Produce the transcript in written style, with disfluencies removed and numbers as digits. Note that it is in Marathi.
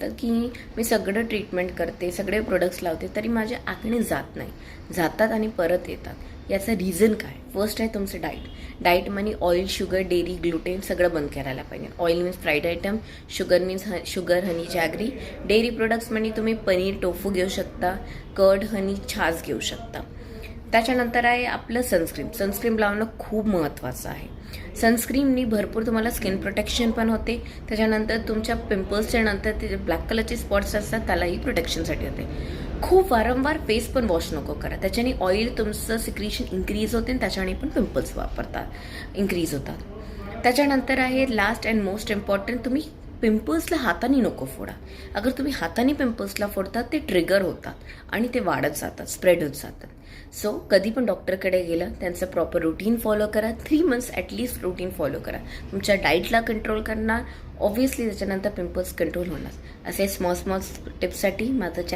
असतं की मी सगळं ट्रीटमेंट करते, सगळे प्रोडक्ट्स लावते, तरी माझे ॲक्ने जात नाही, जातात आणि परत येतात. याचं रिझन काय? फर्स्ट आहे तुमचं डाएटमध्ये ऑइल, शुगर, डेअरी, ग्लुटेन सगळं बंद करायला पाहिजे. Oil means fried item, sugar means sugar, honey, jaggery. Dairy प्रोडक्ट्समध्ये तुम्ही पनीर, टोफू घेऊ शकता, कर्ड, हनी, छास घेऊ शकता. त्याच्यानंतर आहे आपलं सनस्क्रीन लावणं खूप महत्त्वाचं आहे. सनस्क्रीननी भरपूर तुम्हाला स्किन प्रोटेक्शन पण होते. त्याच्यानंतर तुमच्या पिंपल्सच्या नंतर ते ब्लॅक कलरचे स्पॉट्स असतात त्यालाही प्रोटेक्शनसाठी होते. खूप वारंवार फेस पण वॉश नको करा, त्याच्याने ऑइल तुमचं सिक्रिशन इन्क्रीज होते आणि त्याच्याने पण पिंपल्स इन्क्रीज होतात. त्याच्यानंतर आहे लास्ट अँड मोस्ट इम्पॉर्टंट, तुम्ही पिंपल्सला हाताने नको फोडा. अगर तुम्ही हाताने पिंपल्सला फोडतात ते ट्रिगर होतात आणि ते वाढत जातात, स्प्रेड होत जातात. सो कधी पण डॉक्टरकडे गेलं त्यांचं प्रॉपर रुटीन फॉलो करा. 3 मंथ्स ॲटलिस्ट रुटीन फॉलो करा. तुमच्या डाईटला कंट्रोल करणार, ऑब्व्हियसली त्याच्यानंतर पिंपल्स कंट्रोल होणार. असे स्मॉल टिप्ससाठी माझं